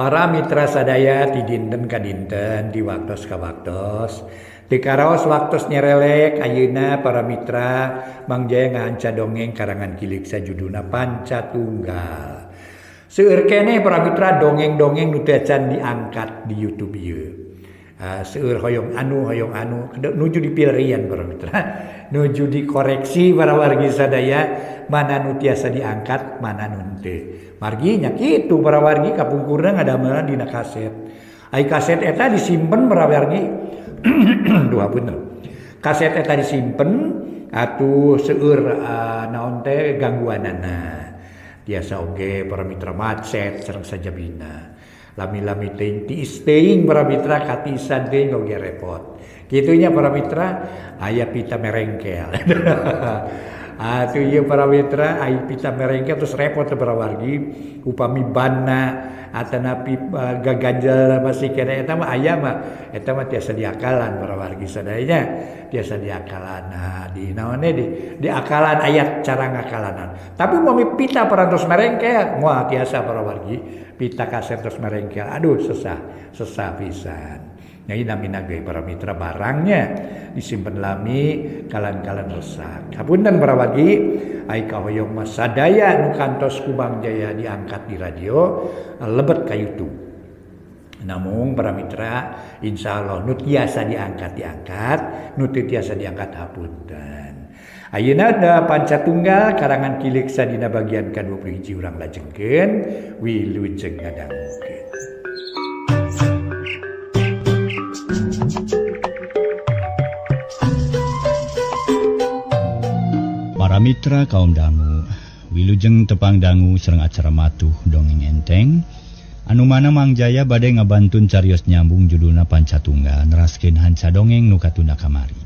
Para mitra sadaya ti dinten ka dinten di waktos ka waktos. Di karaos waktos nyerelek ayeuna para mitra Mang Jaya ngahanca dongeng karangan Kilik sajuduna Pancatunggal. Seueur keneh para mitra dongeng-dongeng nu teu can diangkat di YouTube ieu. Seueur hoyong anu nuju dipilarian para mitra. Nuju dikoreksi para wargi sadaya mana nu tiasa diangkat mana nu teu. Margi nya kitu para wargi kapungkurna ngadamelan dina kaset. Ai kaset eta disimpen para wargi. Dua bener. Kaset eta disimpen atuh seueur naon teh gangguanana. Tiasa oge para mitra macet sareng sajabina. Lami-lami teuing tiis teuing para mitra katisan teuing oge repot. Kitunya para mitra aya pita merengkel. Atuh ieu para mitra aya pita merengkel terus repot para wargi upami banna atanapi gaganjal masih kena eta mah aya mah eta mah tiasa diakalan para wargi sadaya tiasa diakalan. Nah di naone di akalan ayat cara ngakalanan. Tapi mami pita parantos merengkel moal tiasa para wargi pita kaset terus merengkel. Aduh sesah pisan. Nyai namina ge para mitra barangnya disimpen lami kalan-kalan rusak. Hapunten para wargi ai kahoyong mas sadaya nu kantos ku Mang Jaya diangkat di radio lebet ka YouTube. Namun para mitra insyaallah nu tiasa diangkat nu teu tiasa diangkat hapunten. Ayeuna da Pancatunggal karangan Kilik sadina bagian ka-21 urang lajengkeun wilujeng ngadangukeun. Para mitra kaum dangu, wilujeng tepang dangu sareng acara matuh dongeng enteng anu mana Mang Jaya bade ngabantun carios nyambung judulna Pancatunggal neraskeun hanca dongeng nu katunda kamari.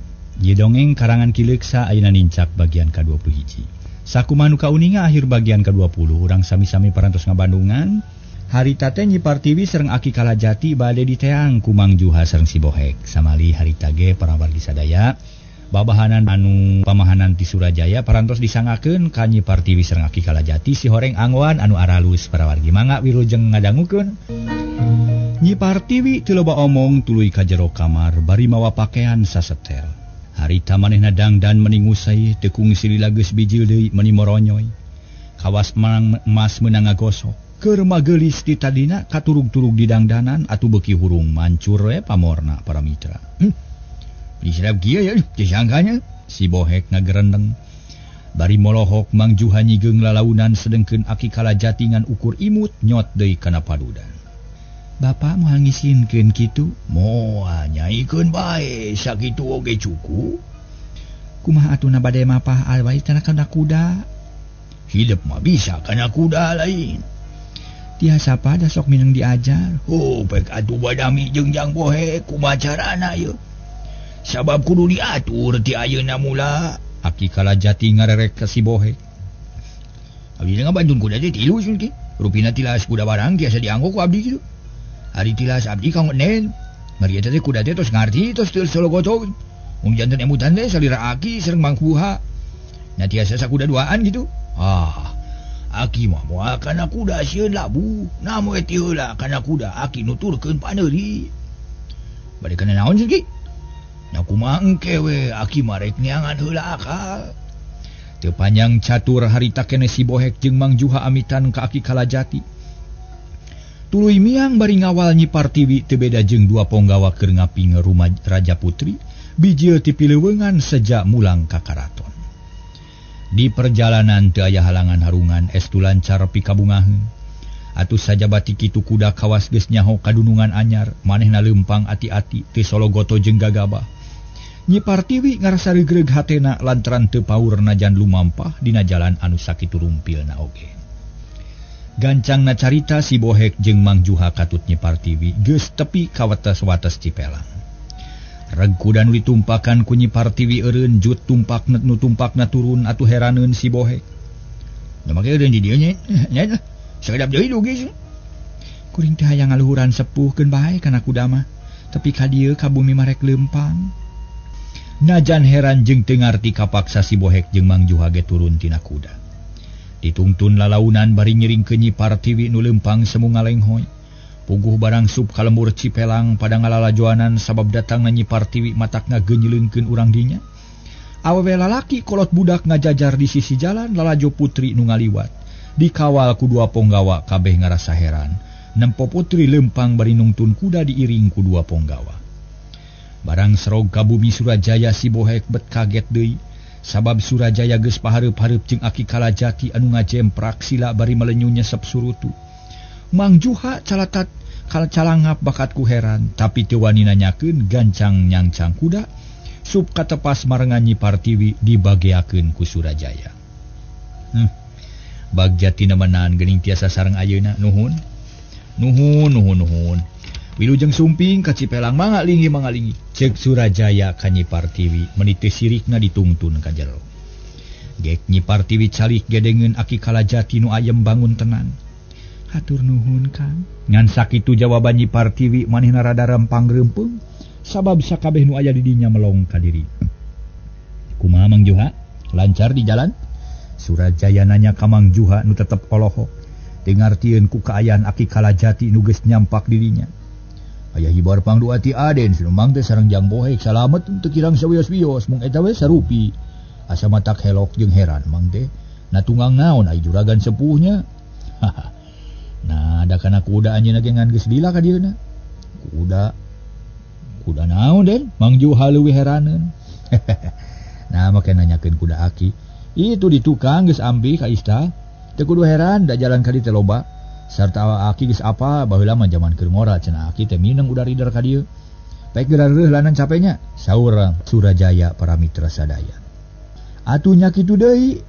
Ieu dongeng karangan Kilik sa ayeuna nincak bagian ka-21. Sakumaha nu kauninga akhir bagian ka-20 urang sami-sami parantos ngabandungan harita teh Nyi Partiwi sareng Aki Kalajati bade diteang ku Mang Juha sareng si Bohek. Samali harita ge para wargi sadaya babahanan anu pamahanan ti Surajaya parantos disangakeun ka Nyi Partiwi sareng Aki Kalajati si horeng anggoan anu aralus para wargi mangga wilujeng ngadangukeun. Nyi Partiwi teu loba omong tuluy ka jero kamar bari mawa pakaian sasetel. Harita manehna dangdan meni ngusai teu kungsi lilageus bijil deui meni moronyoy. Kawas mang emas meunang ngagosok. Keur magelis ti tadina katurug-turug di dangdanan atuh beuki hurung mancur we pamorna para mitra. Diserap kieu ya, disangkanya si Bohek ngagerendeng. Bari molohok Mang Juha nyigeung lalaunan sedengkeun Aki Kalajati ngan ukur imut nyot deui kana padudan. Bapak moal ngisinkeun kitu? Moal nyaikeun bae, sakitu oge cukup. Kumaha atuna bade mapah alwai kana kuda? Hidup mah bisa kana kuda lain. Tiasa pada sok mineng diajar. Pek atuh badami jeung Jang Bohek kumaha carana ieu? Sabab kudu diatur ti ayeuna mula. Aki Kalajati ngarerek ka si Bohek. Abdi ngabantun kuda teh tilu sulki. Rupina tilas kuda barang tiasa dianggo ku abdi kitu. Ari tilas abdi kang nen. Mari eta teh kuda teh tos ngarti tos teu sologoto. Mun janten emutan teh salira Aki sareng Mang Kuha. Nya tiasa sakuda duaan gitu. Aki mah moal kana kuda sieun labu. Namu eti heula kana kuda Aki nuturkeun paneuri. Bade kana naon sulki? Nya kumaha engke we Aki marek neangan heula akal. Teu panjang catur harita keneh si Bohek jeung Mang Juha amitan ka Aki Kalajati. Tuluy miang bari ngawal Nyi Partiwi teu beda jeung dua ponggawa keur ngapinge rumah Raja Putri bijil ti pileuweungan sejak mulang ka karaton. Di perjalanan teu aya halangan harungan estu lancar pikabungaheun. Atuh sajabati kitu kuda kawas geus nyaho kadunungan anyar manehna leumpang ati-ati teu sologoto jeung gagabah. Nyi Partiwi ngarasa regreg hatena lantaran teu paur najan lumampah dina jalan anu sakitu rumpilna oge. Gancangna carita si Bohek jeung Mang Juha katut Nyi Partiwi geus tepi ka wates-wates Cipelang. Reg kuda nu ditumpakan ku Nyi Partiwi eureun jut tumpakna nu tumpakna turun atuh heraneun si Bohek. Da make eureun di dieu nya. Sakedap deui dugi. Kuring teh hayang ngaluhuran sepuhkeun bae kana kuda mah. Tapi ka dieu ka bumi marek leumpang. Najan heran jeung teu ngarti kapaksa si Bohek jeung Mang Juha ge turun tina kuda. Ditungtun lalaunan bari ngiringkeun Nyi Partiwi nu leumpang semu ngalenghoy. Puguh barang sub kalembur Cipelang pada ngalalajoanan sabab datang Nyi Partiwi matak ngagenyeleungkeun urang dinya. Awewe lalaki kolot budak ngajajar di sisi jalan lalajo putri nu ngaliwat. Dikawal ku dua ponggawa kabeh ngarasa heran. Nempo putri lempang bari nungtun kuda diiring ku dua ponggawa. Barang serog ka bumi Surajaya si bohek bet kaget deui. Sabab Surajaya geus pahareup-hareup jeung Aki Kalajati anu ngajemprak sila bari melenyuh nyesep surutu. Mang Juha calatat calangap bakat ku heran, tapi teu wani nanyakeun gancang nyangcang kuda, sub katepas marengan Nyi Partiwi dibageakeun ku Surajaya. Bagjatina meunaan geuning tiasa sareng ayeuna, nuhun. Wilujeng sumping ka Cipelang mangalingi, ceuk Surajaya ka Nyi Partiwi meniti sirikna ditungtun ka jero. Gek Nyi Partiwi calih gedengeun Aki Kalajati nu ayem bangun tenan. Hatur nuhun Kang. Ngan sakitu jawaban Nyi Partiwi manehna rada rempang reumpung sabab sakabeh nu aya di dinya melong ka diri. Kumaha Mang Juha? Lancar di jalan? Surajaya nanya ka Mang Juha nu tetep olohok. Dengartieun ku kaayaan Aki Kalajati nu geus nyampak dirinya. Aya hibar pangdua ti Aden sinumang teh sareng Jang Bohek salamet teu kirang sawios-wios mung eta we sarupi. Asa matak helok jeung heran mang teh. Natunggang naon ai juragan sepuhnya? Nah, ada kana kuda anjeunna ge ngan geus lila ka dieuna. Kuda naon Den? Mang Juha leuwih heraneun. Nah, make nanyakeun kuda Aki. Itu di tukang geus ambi ka ista. Teu kudu heran da jalan ka dieu teh loba. Sarta Aki geus apa baheula mah jaman keur ngora cenah Aki teh mineng udah rider ka dieu. Baik geureuh lanan capenya, saur Surajaya para mitra sadaya. Atunya kitu deui.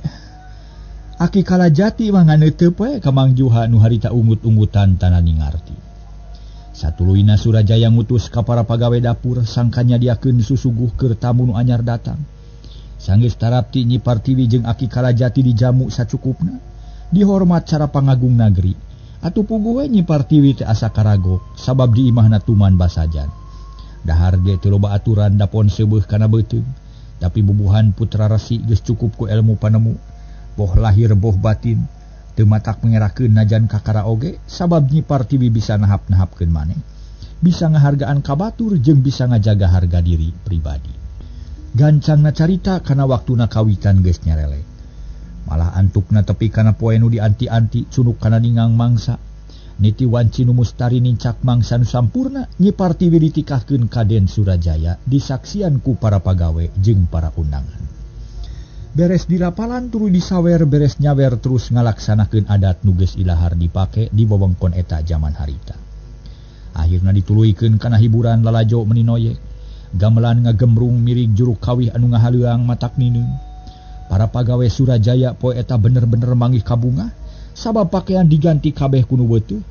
Aki Kalajati mah nganeuteup we ka Mang Juha nu harita ungut-ungutan tanani ngarti. Satuluyna Surajaya ngutus ka para pagawe dapur sangka nyadiakeun susuguh keur tamu nu anyar datang. Sanggeus tarapti Nyi Partiwi jeung Aki Kalajati dijamu sacukupna, dihormat cara pangagung nagri. Atuh puguh we Nyi Partiwi teh asa karagok sabab di imahna tuman basajan. Dahar ge teu loba aturan dapon seubeuh kana beuteung, tapi bubuhan putra resi geus cukup ku ilmu panemu. Boh lahir boh batin teu matak mengerakeun najan kakara oge sabab Nyi Partiwi bisa nahap-nahapkeun maneh, bisa ngahargaan ka batur jeung bisa ngajaga harga diri pribadi. Gancangna carita kana waktuna kawitan geus nyarelek. Malah antukna tepi kana poe nu dianti-anti cunuk kana ningang mangsa. Niti wanci nu mustari nincak mangsa nu sampurna Nyi Partiwi ditikahkeun ka Den Surajaya disaksian ku para pagawe jeung para undangan. Beres dirapalan tuluy disawer beres nyawer terus ngalaksanakeun adat nu geus ilahar dipake di wewengkon eta zaman harita. Akhirna dituluykeun kana hiburan lalajo meninoyek, gamelan ngagemrung mirig juruk kawih anu ngahaleuang matak nineung. Para pagawe Surajaya poe eta bener-bener manggih kabungah sabab pakaian diganti kabeh kuno beuteung.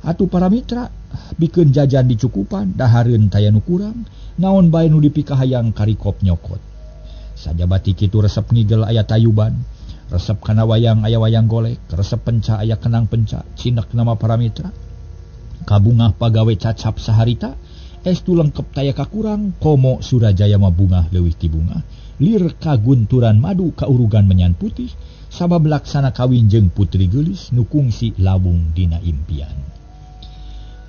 Atuh para mitra bikeun jajan dicukupan dahareun taya nu kurang, naon bae nu dipikahayang karikop nyokot. Sajabati kitu resep ngigel aya tayuban, resep kana wayang aya wayang golek, resep penca aya kenang penca, cinek nama para mitra. Kabungah pagawe cacap saharita, estu lengkep taya kakurang, komo Surajaya mah bungah leuwih ti bungah, lir kagunturan madu kaurugan menyan putih, sabab laksana kawin jeung putri geulis nu kungsi lawung dina impian.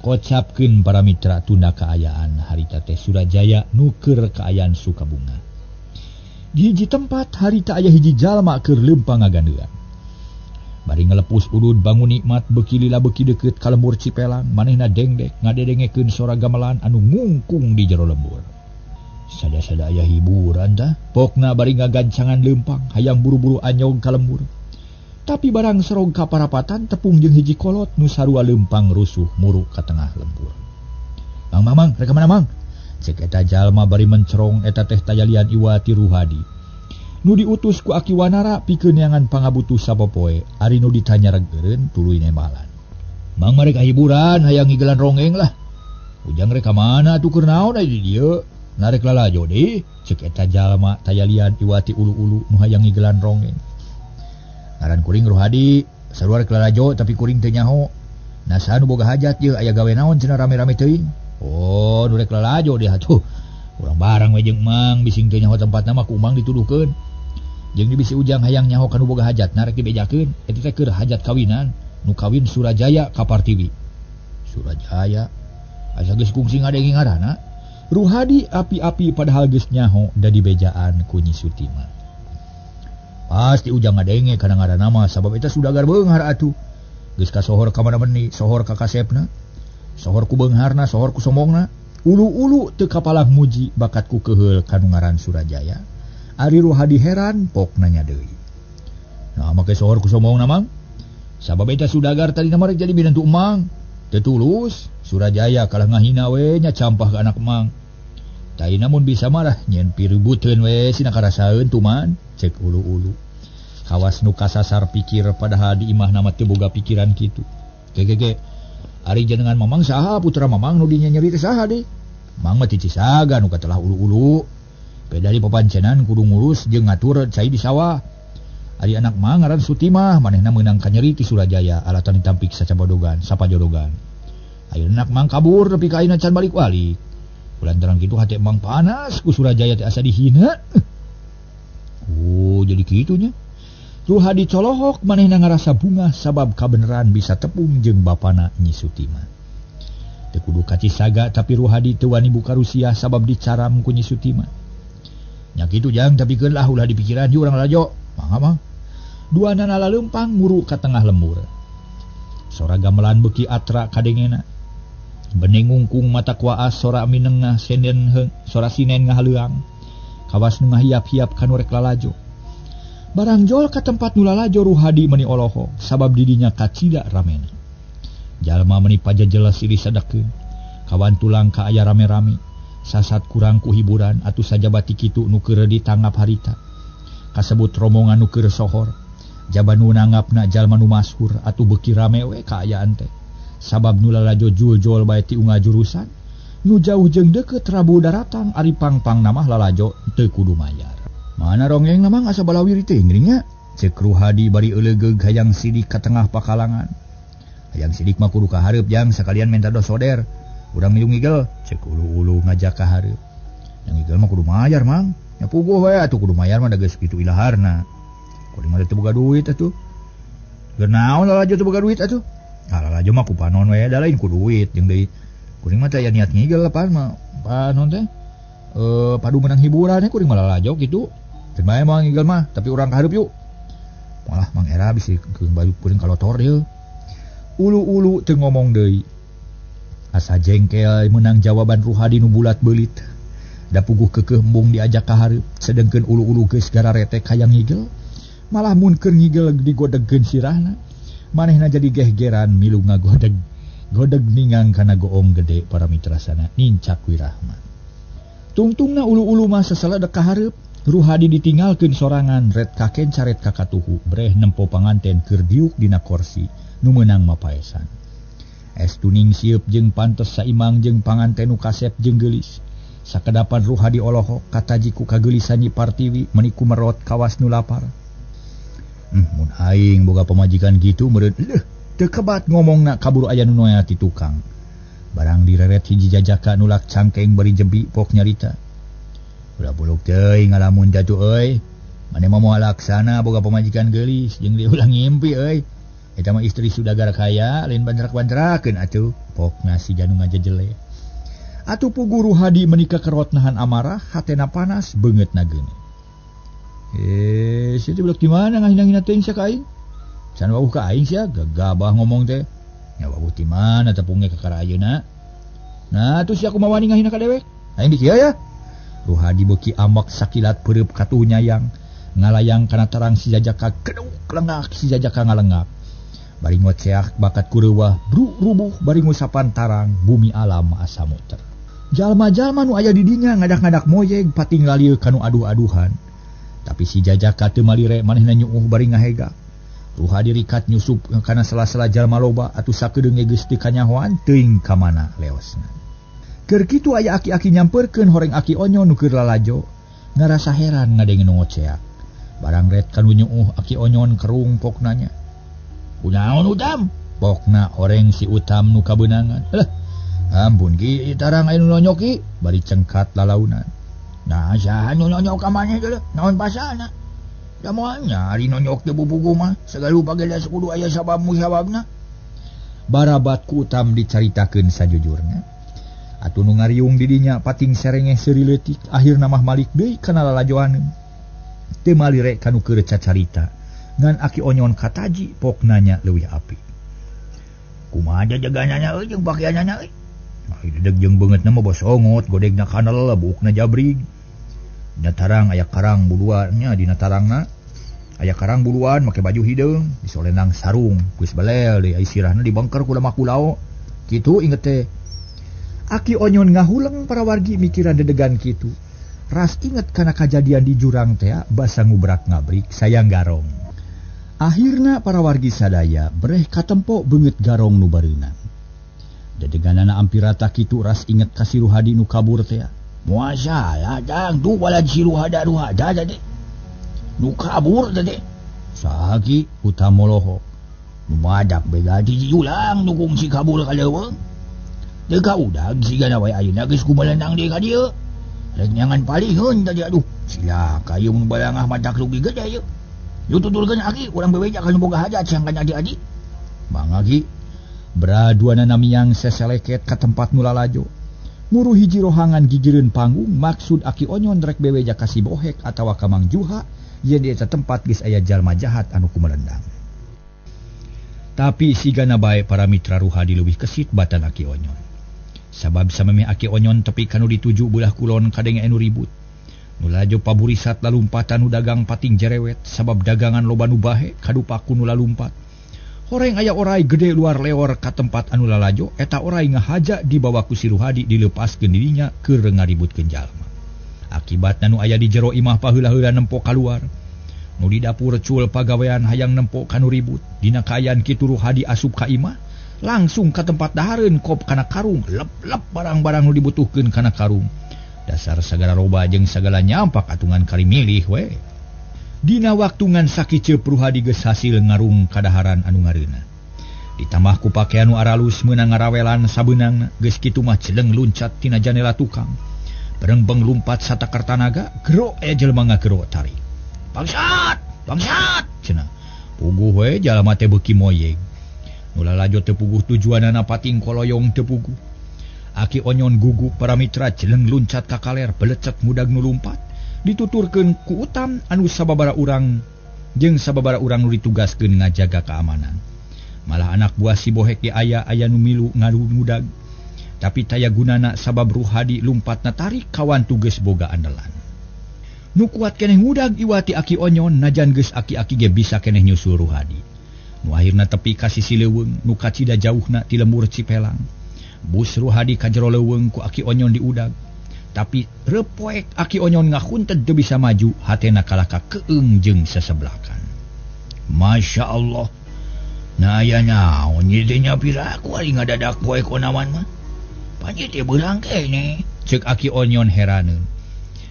Kocapkeun para mitra tunda kaayaan harita teh Surajaya nu keur kaayaan Sukabunga. Di hiji tempat harita aya hiji jalma keur leumpang ngagandean. Bari ngalepus udud bangun nikmat beuki lila beuki deukeut ka lembur Cipelang, manehna dengdek ngadedengekeun sora gamelan anu ngungkung di jero lembur. Sada-sada aya hiburan tah, pokna bari ngagancangan leumpang hayang buru-buru anyog ka lembur. Tapi barang serog ka parapatan tepung jeung hiji kolot nu sarua leumpang rusuh muru ka tengah lembur. Mang, rek mana Mang? Cek eta jalma bari mencerong eta teh Tayalian Iwati Ruhadi. Nu diutus ku Aki Wanara pikeun neangan pangabutuh sapopoe, ari nu ditanyareukeun tuluy nemalan. Mang marek hiburan hayang ngigelan rongeng lah. Ujang rek ka mana atuh keur naon di dieu? Narek lalajo deui, cek eta jalma Tayalian Iwati ulu-ulu nu hayang ngigelan rongeng. Ngaran kuring Ruhadi, sarua rek lalajo tapi kuring teu nyaho. Nasaha nu boga hajat ieu aya gawe naon cenah rame-rame teuing? Oh, nu rek lalajo dia atuh. Urang barang we jeung Mang bising teu nyaho tempatna mah ku Mang dituduhkeun. Jeung dibisi Ujang hayang nyaho kana boga hajat narek dibejakeun. Eta teh keur hajat kawinan nu kawin Surajaya ka Partiwi. Surajaya asa geus kungsi ngadenge ngaranna. Ruhadi api-api padahal geus nyaho da dibejaan ku Nyi Sutima. Pasti ujang ngadenge kana ngaranna mah sabab eta sudagar beunghar atuh. Geus kasohor ka mana-mani, sohor ka kasepna, sohor ku beungharna, sohor ku sombongna. Ulu-ulu teu kapalah muji bakat ku keheul kanu ngaran Surajaya. Ari Ruhadi heran pok nanya deui. Nah make sohor ku sombongna mang. Sabab eta sudagar tadi mah rek jadi binantu emang. Teu tulus, Surajaya kalah ngahina we nya campah ka anak emang. Tai namun bisa malah nyen piributeun we sina karasaeun tuman, cek ulu-ulu. Kawas nu kasasar pikir padahal di imah nama teu boga pikiran kitu. Gege ari jenengan mamang saha putra mamang nu dinya nyeri teh saha deui? Mang mah ti Cisaga nu katelah ulu-ulu. Beda di papancenan kudu ngurus jeung ngatur cai di sawah. Ari anak mang ngaran Sutimah manehna meunang ka nyeri ti Surajaya alatan ditampik sacabodogan, sapajodogan. Ayeuna anak mang kabur nepi ka ayeuna can balik-balik. Kulantaran kitu hate emang panas ku Surajaya teh asa dihina. Oh, jadi kitunya. Ruhadi colohok manehna ngarasa bunga sabab kabeneran bisa tepung jeung bapana Nyi Sutima. Teu kudu ka Cisaga tapi Ruhadi teu wani buka rusia sabab dicaram ku Nyi Sutima. Nya kitu jang tapi keun lah ulah dipikiran ju urang lajo. Mangga. Duana laleumpang nguru ka tengah lembur. Sora gamelan beuki atra kadengena. Bening ngungkung mata kuaas sora minengah sora sinen ngahaleuang. Kawas nu ngahiap-hiap kanu rek lalajo. Barang jol ka tempat nu lalajo Ruhadi meuni oloho sabab didinya kacida ramena. Jalma meuni pajajelas silih sadekeun. Kawan tulang ka aya rame-rame. Sasat kurang ku hiburan atuh sajabati kitu nu keur ditangap harita. Kasebut rombongan nu keur sohor. Jaban nu nanggapna jalma nu masyhur atuh beuki rame we kaayaan teh. Sabab nu lalajo jul-jul bae ti unggah jurusan. Nu jauh jeung deukeut Rabu Daratang ari pang-pang namah lalajo teu kudu mayar. Mana rongeng namang asa balawiri teh ngringnya. Cek Ruhadi bari euleugeg hayang sidik ka tengah pakalangan. Hayang sidik mah kudu ka hareup jang sakalian menta dos soder. Urang milung ngigel, cek ulu-ulu ngajak ka hareup. Yang ngigel mah kudu mayar mang. Nya puguh we atuh kudu mayar mah da geus kitu ilaharna. Kuring mah teu boga duit atuh. Keur naon lalajo teu boga duit atuh? Lalajo mah ku panon we da lain ku duit jeung deui. Kuring mah teh aya niat ngigel pan mah panon teh. Padu menang hiburan kuring mah lalajo kitu. Teu bae mah ngigel mah, tapi urang ka hareup yuk. Malah Mang Era bisi keung baju kuring kalotor deui. Ulu-ulu teu ngomong deui. Asa jengkel menang jawaban Ruhadi nu bulat beulit. Da puguh keukeuh embung diajak ka hareup, sedengkeun ulu-ulu geus gara retek hayang ngigel. Malah mun keur ngigel digodegkeun sirahna. Manehna jadi gehgeran milu ngagodeg. Godeg ningang kana goong gede para mitrasana nincak wirahmat. Tungtungna ulu-ulu mah sasaleda ka hareup. Ruhadi ditinggalkeun sorangan red kaken caret ka katuhu breh nempo panganten keur diuk dina kursi nu meunang mapaesan. Estuning sieup jeung pantes saimang jeung panganten nu kasep jeung geulis. Sakedapan Ruhadi olohok kataji ku kageulisan Nyi Partiwi meuni kumerot kawas nu lapar. Mun aing boga pamajikan gitu meureun teu kebat ngomongna kaburu aya nu noya ti tukang. Barang direret hiji jajaka nulak cangkeng bari jebi pok nyarita. Ulah buluk teuing ngalamun jatuh euy. Mane mah moal laksana boga pamajikan geulis jeung diulang ngimpi euy. Eta mah istri sudagar kaya lain bandrak-bandrakeun atuh pokna si janu ngajejele. Atuh pugu Ruhadi menika kerot nahan amarah hatena panas beungeutna geuneuh. Sia teh budak di mana ngahina-ngina teuing sia ka aing? Can wawuh ka aing sia gagabah ngomong teh. Nya wawuh ti mana tepungnya ka kara ayeuna. Nah atuh sia kumaha wani ngahina ka dewek? Aing di kieu ya. Ruhadi beuki ambak sakilat peureub katuh nyayang ngalayang kana tarang si jajaka keduk lengak si jajaka ngalengak. Bari ngoceak bakat kureuwah rubuh bari ngusapan tarang bumi alam asa muter. Jalma-jalma nu aya di dinya ngadak-ngadak moyeg patinggalieu kanu aduh-aduhan. Tapi si jajaka teu malire manehna nyuuh bari ngahega. Ruhadi rikat nyusup kana sela-sela jalma loba atuh sakedeung geus teu kanyahoan teuing ka mana leosna. Keur kitu aya aki-aki nyamperkeun horeng aki onyo nu keur lalajo ngarasa heran ngadenge nu ngoceak. Barang red kanu nyuuh aki onyon kerung pok nanya. Kunaon Utam? Pokna horeng si Utam nu kabeunangan. Ampun ki tarang aya nu nonyok ki bari cengkat lalaunan. Nah saha nu nonyok ka maneh teh? Naon pasalna? Da moal nyari nonyok teh bubugu mah, sagalu pageda kudu aya sabab musababna. barabat ku Utam dicaritakeun sajujurna. Atuh nu ngariung di dinya pating serengeh seuri leutik, akhirna mah malik deui kana lalajoaneun. Teu malire kanu keur cacarita, ngan Aki Onyon kataji pok nanya leuwih api. Kumaha jagananya euy jeung pakaiannya euy? Dedeg jeung beungeutna mah bosongot, godegna kanel, buukna jabrig. Dina tarang aya karang buluannya, dina tarangna aya karang buluan make baju hideung, disolenang sarung, geus belel deui sirahna dibengker ku lemah kulao. Kitu inget teh. Aki Onyon ngahuleng para wargi mikiran dedegan kitu. Ras inget kana kajadian di jurang teh basa ngubrak ngabrik sayang garong. Akhirna para wargi sadaya bereh katempo beungeut garong nu bareunang. Dedeganana ampir rata kitu ras inget ka si Ruhadi nu kabur teh. Moal saya dang tu balad si Ruhada tadi. Nu kabur tadi. Sahaki utamoloho. Nu madak bega di ulang nu kungsi kabur ka leuweung. Deka udag sigana wae ayeuna geus kumelenang deui ka dieu. Rek nyangan palingeun tadi aduh. Sila kayu mun balangah madak rugi gede ieu. Yu tuturkeun Aki urang bebeja kana boga hajat sangkan adik-adik. Mangga Ki. Beraduana namiang seseleket ka tempat nu lalajo. Muru hiji rohangan gigireun panggung maksud Aki Onyon rek bebeja ka si Bohek atawa ka Mang Juha yen di eta tempat geus aya jalma jahat anu kumelendang. Tapi sigana bae para mitra Ruhadi leuwih kesit batan Aki Onyon. Sabab samemeh Aki Onyon tepi kanu dituju belah kulon kadenge anu ribut. Nu lajo paburisat lalumpatan nu dagang pating jerewet sabab dagangan loba nu bahe kadupaku nu lalumpat. Horeng aya orai gede luar leor ka tempat anu lalajo, eta orai ngahaja dibawa ku si Ruhadi dilepaskeun dirinya keur ngaributkeun jalma. Akibatna nu aya di jero imah paheula-heula nempo kaluar. Nu di dapur cul pagawean hayang nempo kanu ribut. Dina kaayaan kitu Ruhadi asup ka imah, langsung ka tempat dahareun kop kana karung, lep-lep barang-barang nu dibutuhkeun kana karung. Dasar sagala roba jeung sagala nyampak atungan kari milih we. Dina waktu ngan sakiceu Ruhadi geus hasil ngarung kadaharan anu ngareuna. Ditambah ku pakaian anu aralus meunang ngarawelan sabeunangna, geus kitu mah celeng luncat tina janela tukang. Berengbeng lumpat satakar tanaga, gero aya jelema ngagero tari. Bangsat, bangsat cenah. Puguh we jalma teh beuki moyeng. Nu lalajo teu puguh tujuanana pating koloyong teu puguh. Aki Onyon guguk para mitra celeng luncat ka kaler belecek mudag nu lumpat. Dituturkeun ku Utam anu sababara urang jeung sababara urang nu ditugaskeun ngajaga keamanan. Malah anak buah si Bohek ge aya nu milu ngarunudag. Tapi taya gunana sabab Ruhadi lumpatna tarik kawan tugas boga andalan. Nu kuat keneh ngudag iwati Aki Onyon najan geus aki-aki ge bisa keneh nyusul Ruhadi. Nu akhirna tepi ka sisi leuweung nu kacida jauhna ti lembur Cipelang. Bus Ruhadi ka jero leuweung ku Aki Onyon diudag. Tapi repoek Aki Onyon ngahunted teu bisa maju, hatena kalaka keung jeung sesebelakan. Masya Allah. Nah aya naon ieu teh nyapiraku ari ngadadak poek onawan mah. Panji teh beurang kene, ceuk Aki Onyon heraneun.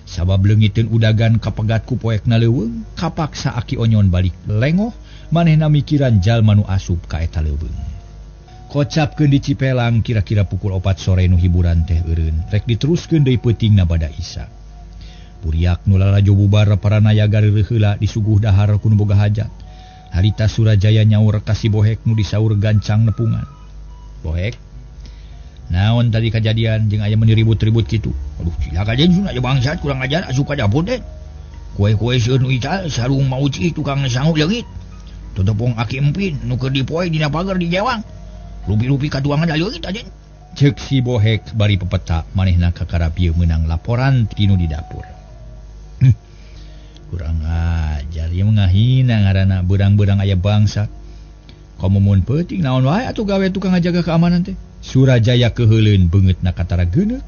Sabab leungiteun udagan kapegat ku poekna leuweung, kapaksa Aki Onyon balik lengoh, manehna mikiran jalma nu asup ka eta leuweung. Kocapkeun di Cipelang kira-kira pukul 4 sore nu hiburan teh eureun, rek diteruskeun deui peutingna bada Isa. Puriak nu lalajo bubar paranaya gareureuh heula disuguh dahar ku nu boga hajat. Harita Surajaya nyaur ka si Bohek nu disaur gancang nepungan. Bohek, naon tadi kejadian jeung aya meuni ribut-ribut kitu? Aduh, cilaka jeung sun aja bangsat kurang ajar asup ka dapur teh. Kue-kue sieun nu ical sarung mauci tukang sangu leungit. Totopong Aki Empin nu keur dipoe dina pagar di jewang. Rupi-rupi katuangan leungit aja. Ceuk si Bohek bari pepeta manehna ka karapieu meunang laporan tinu di dapur. Kurang ajar ieu ngahina ngaranna beurang-beurang aya bangsat. Komo mun peuting naon wae atuh gawe tukang ngajaga keamanan teh. Surajaya keheuleun beungeutna katara geuneuk.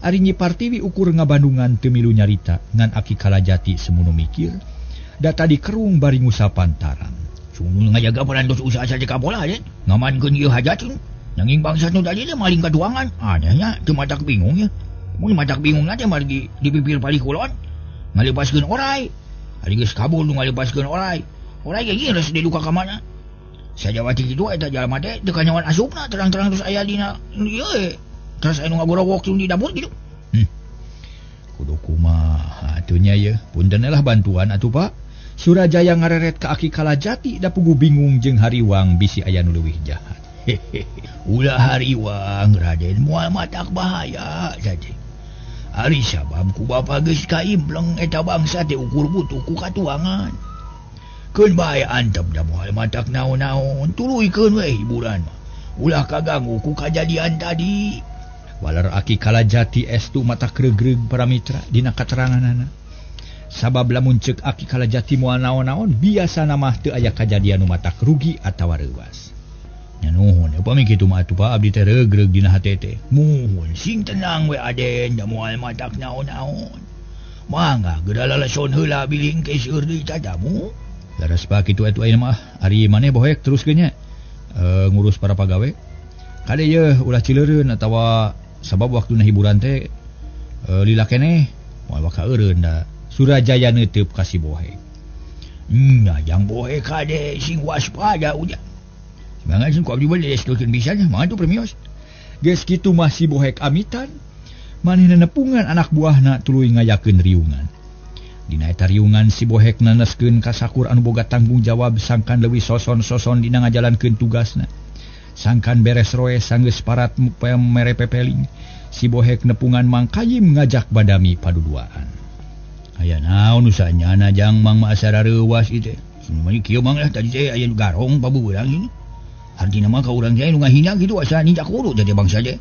Ari Nyi Partiwi ukur ngabandungan teu milu nyarita ngan Aki Kalajati semono mikir. Da tadi kerung bari ngusapan tarang. Sungguh ngajaga perantos usaha saja kapola aja. Ngamankeun ieu hajatun. Nanging bangsat nu tadi teh maling kaduangan. Anehnya teu matak bingung ya. Mun matak bingung teh mari di bibir palikulon. Ngalepaskeun orai. Ari geus kabur nu ngalepaskeun orai. Orai ge geus diduka ka mana? Sajawati kitu eta jalma teh teu kanyawan asupna terang-terang terus aya dina ieu terus anu ngagorowok di dapur kitu. Kudu kumaha atuh nya ye. Punten lah bantuan atuh Pak. Surajaya ngareret ka Aki Kalajati da puguh bingung jeung hariwang bisi aya nu leuwih jahat. Ulah hariwang Raden moal matak bahaya saja. Ari sabab ku bapa geus kaimpleng eta bangsa teh ukur butuh ku katuangan. Keun bae antep da moal matak naon-naon, tuluykeun we hiburan mah. Ulah kaganggu ku kajadian tadi. Walar Aki Kalajati estu mata gregreg para mitra dina kateranganana. Sabab lamun ceuk Aki Kalajati moal naon-naon biasana mah teu aya kajadian nu matak rugi atawa reuwas. Nya nuhun upami kitu mah atuh Pak abdi teh regreg dina hate teh. Muhun sing tenang we Aden da moal matak naon-naon. Mangga geura laleson heula biling ke seur deui cadamu. Laras Pak kitu atuh ayeuna mah ari maneh bohek teruskeun nya. Ngurus para pagawe. Kade ye ulah cileureun atawa sabab waktuna hiburan teh lila keneh moal waka eureun da Surajaya neuteup ka si bohek. Nya jang bohek kade sing waspada ujang. Semangat sing ku abdi bade eskeun bisa nya mah atuh premios. Geus kitu mah si bohek amitan manehna nepungan anak buahna tuluy ngayakeun riungan. Dina eta riungan si bohek naneskeun ka sakur anu boga tanggung jawab sangkan leuwih soson-soson dina ngajalankeun tugasna. Sangkan beres roe sanggeus parat mere pepeling, si bohek nepungan Mang Kayim ngajak badami paduduaan. Aya naon usahana jang Mang maasara reuwas ieu teh. Sumanya kieu Mang lah tadi teh aya garong pabubeurang ini. Artina mah ka urang teh nu ngahina kitu asa ninja kudu teh bangsa teh.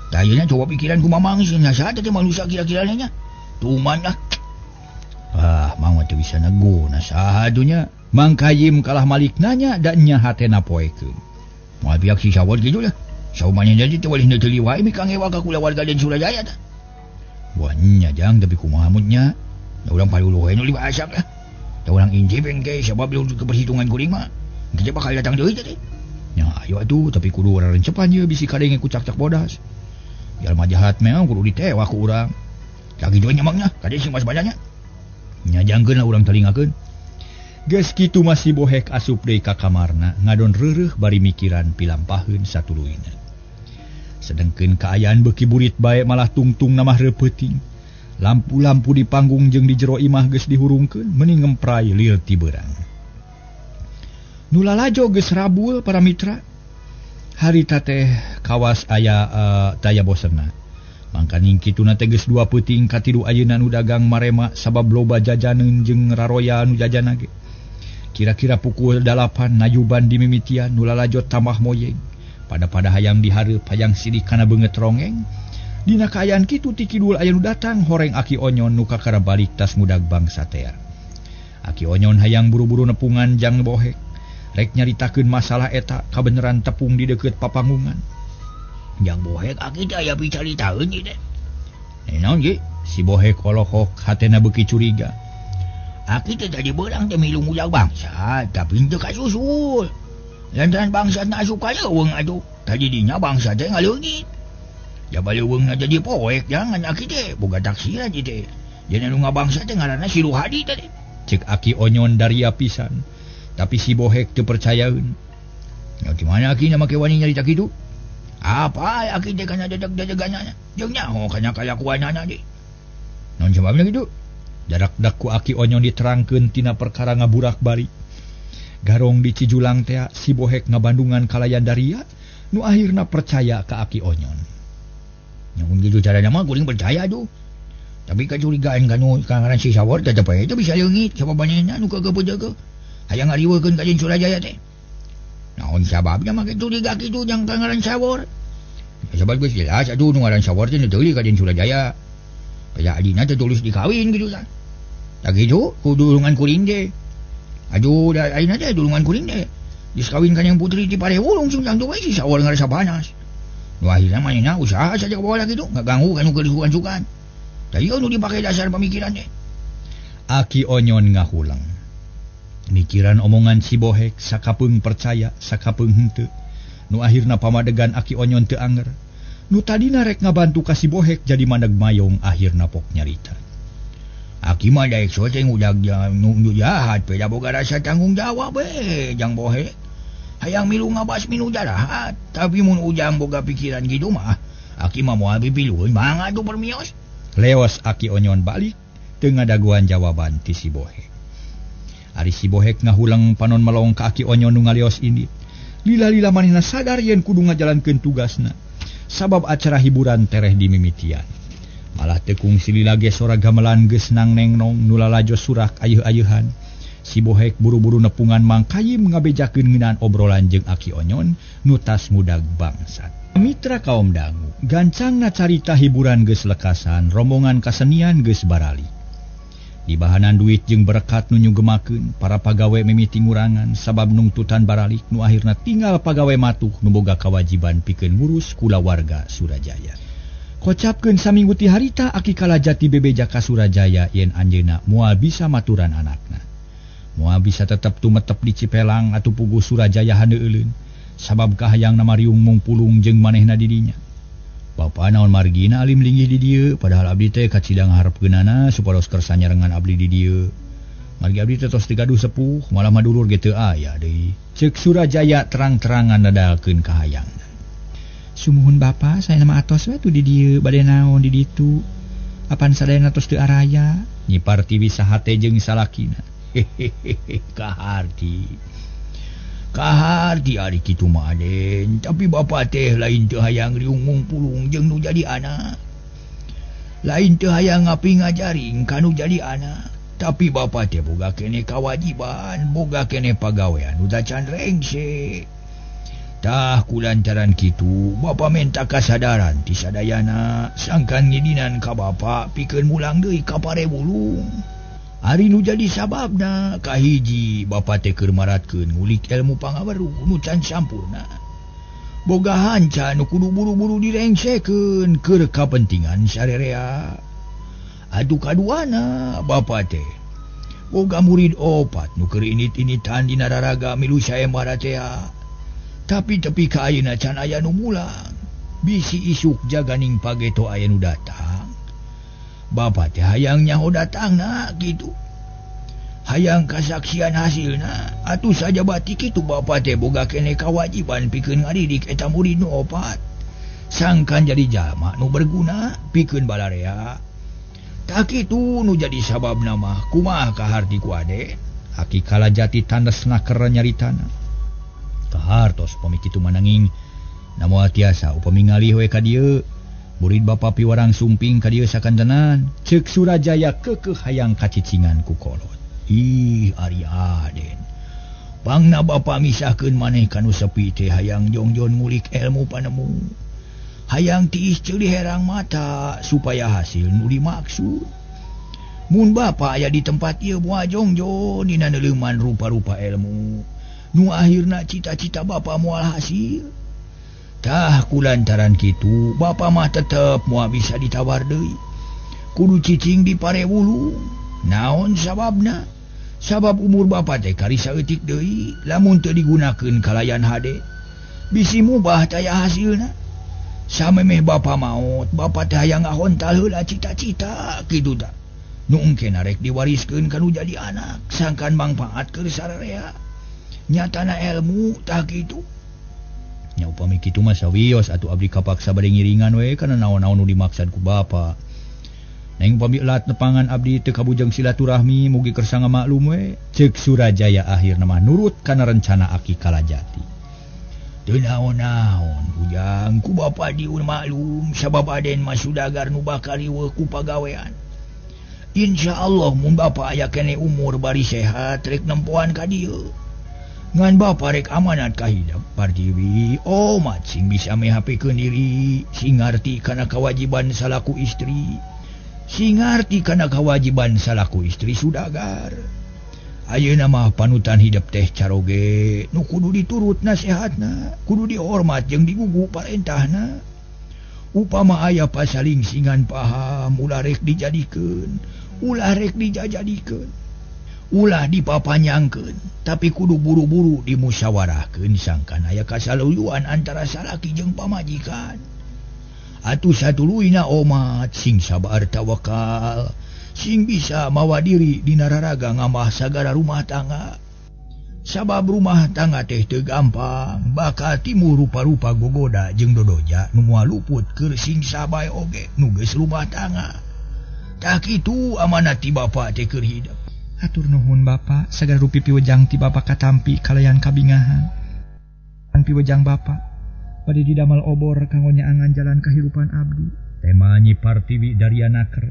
Da ayeuna coba pikiran ku Mamang sih nasa teh manusia kira-kira nya. Tuman lah. Mang teh bisa negona saha dunya. Mang Kayim kalah malik nanya dan nya hatena poekeun. Moal pihak si sawor gitu lah. Saumanya jadi teh walih neuteuli wae mi kang ewa ka kula warga Den Surajaya tah. Wanya jang tapi kumaha mutnya. Da urang paluluh we nu libasak lah. Da urang injib engke sabab lu keperhitungan kuring mah. Kita bakal datang deui teh. Nya ayo atuh tapi kudu rarencepan ye bisi kadenge ku cak-cak bodas. Jalma jahat memang kudu ditewa ku urang. Lagi joe nyamangnya kade sing mas badanya. Nya jangkeun lah urang telingakeun. Geus kitu masih bohek asup deui ka kamarna ngadon reureuh bari mikiran pilampaheun satuluyna. Sedengkeun kaayaan beuki burit bae malah tungtung namah reupeuting. Lampu-lampu di panggung jeung di jero imah geus dihurungkeun meni ngemprai lir ti beurang. Nu lalajo geus rabul para mitra. Harita teh kawas aya taya bosenna. Mangkaning kituna teh geus 2 peuting katidu ayeuna nu dagang marema sabab loba jajaneun jeung raroya nu jajana ge. Kira-kira pukul 8 nayuban di mimitian nu lalajot tambah moyeng. Pada hayang dihareup hayang sidik kana beungeut rongeng. Dina kaayaan kitu ti kidul aya nu datang horeng Aki Onyon nu kakara balik tas mudag bangsa teh. Aki Onyon hayang buru-buru nepungan jang bohek. Rek nyaritakeun masalah eta kabeneran tepung di deukeut papangungan. Jang bohek Aki teh aya picaritaeun ieu teh. Naon ge? Si bohek olohok hatena beuki curiga. Aki teh tadi beurang teh milu mudag bangsa, tapi teu kasusul. Lantaran bangsa na asup ka leuweung atuh. Tadi dinya bangsa teh ngaleungit. Jaba leuweungna jadi poek jangan Aki teh boga taksiran ieu teh. Jadi nu ngabangsa teh ngaranna si Ruhadi teh. Cek Aki Onyon daria pisan. Tapi si bohek teu percayaeun. Ya di mana Aki na make wani nyarita kitu? Apa Aki teh kana dedeg-dedeganana? Jeung nyaho kana kalakuanana ge. Naon sababna kitu? Darak-dak ku Aki Onyon diterangkeun tina perkara ngaburak-balik. Garong di Cijulang teh si bohek ngabandungan kalayan daria nu akhirna percaya ka Aki Onyon. Nyamun kitu carana mah kuring percaya tuh. Tapi kacurigaan kanu kangaran si sawor tetep aya bisa leungit sababana nu kageupeujeukeun. Hayang ngariweukeun ka Den Surajaya teh. Naon sababna make curiga kitu jang kangaran sawor? Ya sabab geus jelas atuh nu ngaran sawor teh neuteuli ka Den Surajaya. Kaya adina teh tulis dikawin gitu kan. Tak gitu kudu dulungan kuring teh. Aduh da ayeuna teh dulungan kuring teh. Geus kawin ka yang putri ti Parewulung sing jang teu si sawor ngarasa panas. Nu akhirna manehna usaha saja ka bawa kitu ngaganggu kanu kelisukan-sukan. Tadi nu dipake dasar pemikiran teh. Aki Onyon ngahulang. Mikiran omongan si bohek sakapeung percaya sakapeung henteu. Nu akhirna pamadegan Aki Onyon teu anger. Nu tadina rek ngabantu ka si bohek jadi mandeg mayong akhirna pok nyarita. Aki mah daek soteng udag nu jahat peda boga rasa tanggung jawab jang bohek. Hayang milu ngabasmi nu jahat, tapi mun ujang boga pikiran gitu mah Aki mah moal pipilueun mangga tuh permios. Leos Aki Onyon balik teu ngadaguan jawaban ti si bohek. Ari si bohek ngahulang panon melong ka Aki Onyon nu ngalios indit. Lila-lila manehna sadar yen kudu ngajalankeun tugasna. Sabab acara hiburan tereh di mimitian. Malah tekung si Lila ge sora gamelan geus nang-nengnong nu lalajo surak ayeuh-ayeuhan. Si Bohek buru-buru nepungan Mang Kayim ngabejakeun ngeunaan obrolan jeung Aki Onyon nu tas mudag bangsat. Mitra kaum dangu, gancangna carita hiburan geus lekasan, rombongan kasenian geus barali. Di bahanan duit jeung berkat nu nyugemakeun, para pagawe mimiti ngurangan sabab nungtutan baralik nu akhirna tinggal pagawe matuh nu boga kawajiban pikeun ngurus kulawarga Surajaya. Kocapkeun saminggu ti harita Aki Kalajati bebeja ka Surajaya yen anjeunna moal bisa maturan anakna. Moal bisa tetep tumetep di Cipelang atuh puguh Surajaya handeuleun sabab kahayangna Mariung mungpulung jeung manehna di dinya. Bapa naon margina alim linggih di dieu padahal abdi teh kacidang harepkeunana supados kersa nyarengan abdi di dieu. Margi abdi teh tos digaduh sepuh malah madulur ge teu aya deui. Ceuk Surajaya terang-terangan dadalkeun kahayangna. Sumuhun Bapa, saya nama atos we tu di dieu bade naon di ditu. Apan sadayana tos teu araya? Nyiparti bisa hate jeung salakina. Hehehe kaharti. Kaharti ari kitu mah Aden, tapi bapa teh lain teu hayang riung mungpulung jeung nu jadi anak. Lain teu hayang ngapi ngajaring ka nu jadi anak, tapi bapa teh boga kene kawajiban, boga kene pagawean nu dacan rengse. Tah kulantaran kitu, bapa menta kasadaran ti sadayana sangkan ngidinan ka bapa pikeun mulang deui ka Parebulung. Ari nu jadi sababna kahiji bapa teh keur maratkeun ngulik ilmu pangaweruh nu can sampurna. Boga hanca nu kudu buru-buru direngsekeun keur kapentingan sarerea. Adu kaduana bapa teh boga murid 4 nu keur init-initan dina raraga milu saembara teh. Tapi tepi ka ayeuna can aya nu mulang. Bisi isuk jaganing pageto aya nu datang. Bapa teh hayang nyaho datangna gitu. Hayang kasaksian hasilna. Atuh saja batik itu bapa teh boga kene kawajiban pikeun ngadidik eta murid nu 4. Sangkan jadi jalma nu berguna pikeun balarea. Tak kitu nu jadi sababna mah kumaha kaharti ku Ade. Aki Kalajati tandasna keur nyaritana. Kahartos pami kitu mananging namoal tiasa upami ngalih we ka dieu. Murid bapa piwarang sumping ka dieu sakantenan, ceuk Surajaya keukeuh hayang kacicingan ku kolot. Ih ari Aden. Pangna bapa misahkeun maneh kanu sepi teh hayang jongjon ngulik ilmu panemu. Hayang tiis ceulih herang mata supaya hasil nu dimaksud. Mun bapa aya di tempat ieu moal jongjon dina neuleuman rupa-rupa ilmu. Nu akhirna cita-cita bapa moal hasil. Tah kulantaran kitu bapa mah tetep moal bisa ditawar deui. Kudu cicing di Parebulung. Naon sababna? Sabab umur bapa teh karisa eutik deui lamun teu digunakeun kalayan hade. Bisi mubah taya hasilna. Samemeh bapa maot, bapa teh hayang ngahontal heula cita-cita kitu tah. Nu engkena rek diwariskeun ka nu jadi anak, sangkan mangpaat keur sararea. Nyatana ilmu tah kitu. Nya upami kitu mah sawios atuh abdi kapaksa bade ngiringan we kana naon-naon nu dimaksad ku bapa. Neng upami elat nepangan abdi teu kabujang silaturahmi mugi kersa ngamaklum we. Ceuk Surajaya akhirna mah nurut kana rencana Aki Kalajati. Teu naon-naon bujang ku bapa dieu maklum sabab Aden mah sudagar nu bakal riweuh ku pagawean. Insyaallah mun bapa aya kene umur bari sehat rek nempoan ka dieu. Ngan bapa rek amanat kahidap partiwi omat sing bisa mehapikeun diri sing ngarti kana kewajiban salaku istri sing ngarti kana kewajiban salaku istri sudagar. Ayeuna mah panutan hidup teh caroge nu kudu diturut nasihatna, kudu dihormat jeung digugu parentahna. Upama aya pasalingsingan paham ulah rek dijadikeun, ulah rek dijajadikeun. Ulah dipapanyangkeun, tapi kudu buru-buru dimusyawarahkeun sangkan aya kasaluyuan antara salaki jeung pamajikan. Atuh satuluyna omat sing sabar tawakal, sing bisa mawa diri dina raraga ngambah sagara rumah tangga. Sabab rumah tangga teh teu gampang, bakal timbul rupa-rupa gogoda jeung dodoja nu moal luput keur sing sabae oge nu geus rumah tangga. Tak kitu amanat ti bapa teh keur hidup. Atur nuhun Bapa, sagala rupi piwejang ti Bapa katampi kalayan kabingahan. piwejang Bapak pada didamel obor kanggo nyaangan jalan kehidupan abdi. Tema Nyi Partiwi dari anaker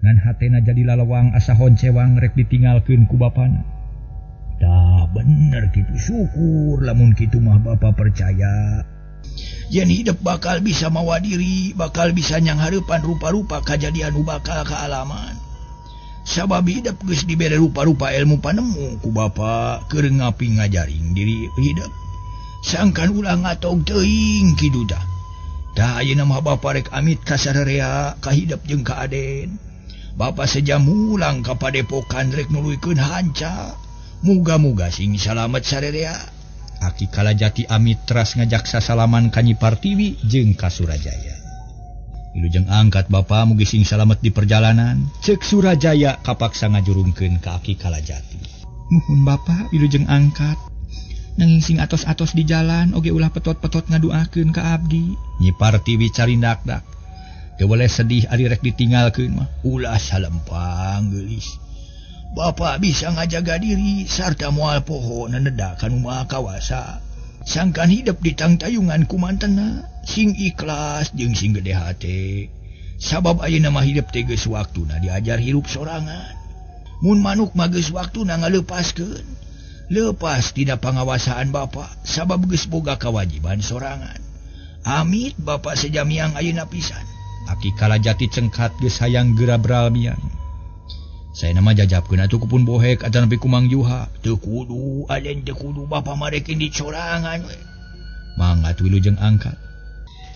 ngan hatena jadi lalawang asa honcewang rek ditinggalkeun ku bapana. Dah bener kitu, syukur lamun kitu mah Bapak percaya. Yen hidup bakal bisa mawa diri, bakal bisa nyang hareupan rupa-rupa kajadian nu bakal kaalaman. Sabab hidup geus dibere rupa-rupa ilmu panemu ku Bapak keur ngapi ngajaring diri hidup. Sangkan ulah ngatog teuing kitu tah. Da ayeuna mah Bapak rek amit ka sararea ka hidup jeung ka Aden. Bapak sejam mulang ka padepokan rek nuluykeun hanca. Muga-muga sing salamet sararea. Aki Kalajati amit teras ngajak sasalaman ka Nyi Partiwi jeung ka Surajaya. Wilujeng angkat Bapak mugi sing salamet di perjalanan. Ceuk Surajaya kapaksa ngajurungkeun ka Aki Kalajati. Nuhun Bapak wilujeng angkat. Nanging sing atos-atos di jalan oge ulah petot-petot ngaduakeun ka abdi. Nyi Partiwi carindak-dak. Teu boleh sedih ari rek ditinggalkeun mah. Ulah salempang geulis. Bapak bisa ngajaga diri sarta moal poho naneda kanu maha kawasa. Sangkan hidup di tangtayungan kumantena sing ikhlas jeung sing gede hate. Sabab ayeuna mah hidup teh geus waktuna diajar hirup sorangan. Mun manuk mah geus waktuna ngalepaskeun. Lepas tina pangawasaan Bapak sabab geus boga kawajiban sorangan. Amit Bapak sejamiang ayeuna pisan. Aki Kalajati cengkat geus hayang gerabral miang. Saya nama jajapkeun atuh kupun bohek atan nepi ku Mang Juha. Teu kudu, Aden teu kudu Bapak marekin di sorangan we. Manggat wilujeng angkat.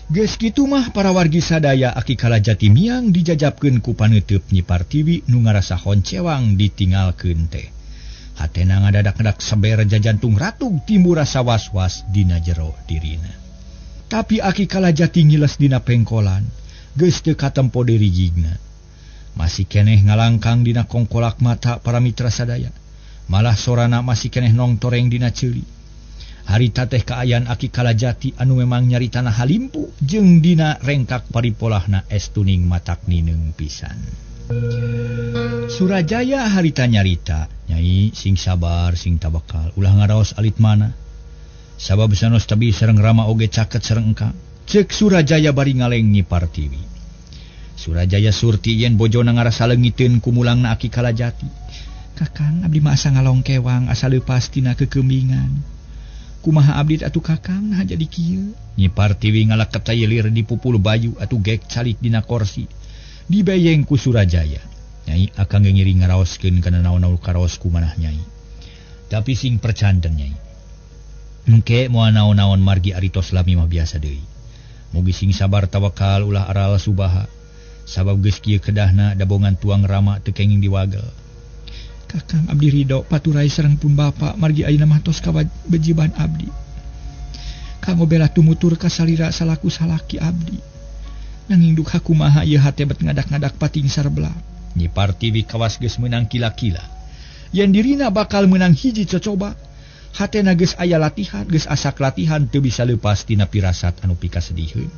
Geus kitu mah para wargi sadaya Aki Kalajati miang dijajapkeun ku paneuteub Nyi Partiwi nu ngarasa honcewang ditinggalkeun teh. Hatena ngadadak-dadak saber jajantung ratug timbul rasa was-was dina jero dirina. Tapi Aki Kalajati ngiles dina pengkolan, geus teu katempo deui jigna. Masih keneh ngalangkang dina kongkolak mata para mitra sadaya. Malah sorana masih keneh nongtoreng dina ceuli. Harita teh kaayaan Aki Kalajati anu memang nyaritana halimpu jeung dina rengkak paripolahna estuning matak nineung pisan. Surajaya harita nyarita, Nyai sing sabar sing tabakal ulah ngaraos alit mana. Sabab sanos tabi sareng Rama oge caket sareng engkang. Ceuk Surajaya bari ngaleng Nyi Partiwi. Surajaya surti yen bojona ngarasa leungiteun ku mulangna Aki Kalajati. Kakang abdi mah asa ngalongkewang asa leupas tina kekembingan. Kumaha abdi atuh Kakang nah jadi kieu? Nyi Partiwi ngalak ketayeulir di pupul bayu atuh gek calik dina kursi. Dibeyeng ku Surajaya. Nyai akang ngiring ngaraoskeun kana naon-naon karaos ku manah Nyai. Tapi sing percanten Nyai. Engke moal naon-naon margi aritos lami mah biasa deui. Mugi sing sabar tawakal ulah aral subaha. Sabab geus kieu kedahna dabongan tuang Rama teu kenging diwagel. Kakang abdi ridho paturai sareng pun Bapak margi ayeuna mah tos kawajiban abdi. Kanggo bela tumutur ka salira salaku salaki abdi. Nanging duka kumaha ieu hate bet ngadak-ngadak pating sarbela. Nyi Partiwi kawas geus meunang kila-kila. Yen dirina bakal meunang hiji cocoba, hatena geus aya latihan, geus asak latihan teu bisa leupas tina pirasat anu pikasedieun.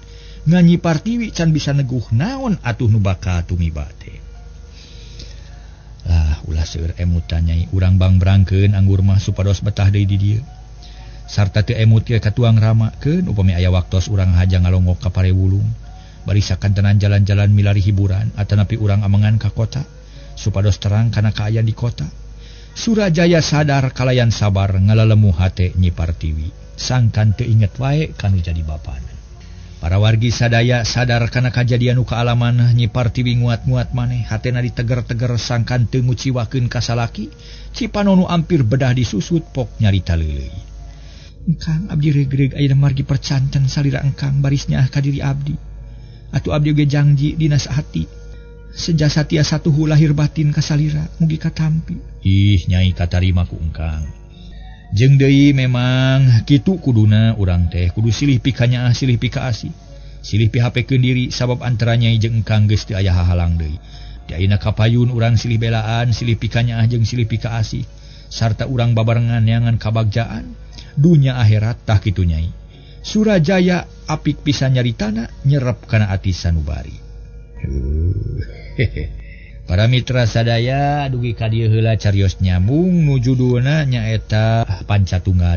Ngan Nyi Partiwi can bisa neguh naon atuh nu bakal tumiba teh. Lah ulah seueur emutan Nyai, urang bangbrangkeun anggur mah supados betah deui di dieu. Sarta teu emut ke katuang Rama keun upami aya waktos urang haja ngalongok ka Parewulung. Bari sakantenan jalan-jalan milari hiburan atanapi urang amengan ka kota supados terang kana kaayaan di kota. Surajaya sadar kalayan sabar ngalalemu hate Nyi Partiwi. Sangkan teu inget wae kanu jadi bapana. Para wargi sadaya sadar kana kajadian nu kaalaman Nyi Partiwi nguat-nguat maneh hatena diteger-teger sangkan teu nguciwakeun ka salaki cipano nu ampir bedah disusut pok nyarita leuleuy. Engkang abdi regreg ayeuna margi percanten salira engkang barisnya ka diri abdi. Atuh abdi oge janji dina sahati sejasa tiasa tuhu lahir batin ka salira mugi katampi. Ih Nyai katarima ku engkang. Jeung deui memang kitu kuduna urang teh kudu silih pikanyaah silih pika asih. Silih pihapekeun diri sabab antara Nyai jeung engkang geus teu aya hahalang deui. Di ayeuna kapayun urang silih belaan, silih pikanyaah jeung silih pika asih. Sarta urang babarengan neangan kabagjaan dunya akhirat tah kitu Nyai. Surajaya apik pisan nyaritana nyerep kana ati sanubari. Para mitra sadaya dugi ka dieu heula carios nyambung nu judulna nyaeta Pancatunggal.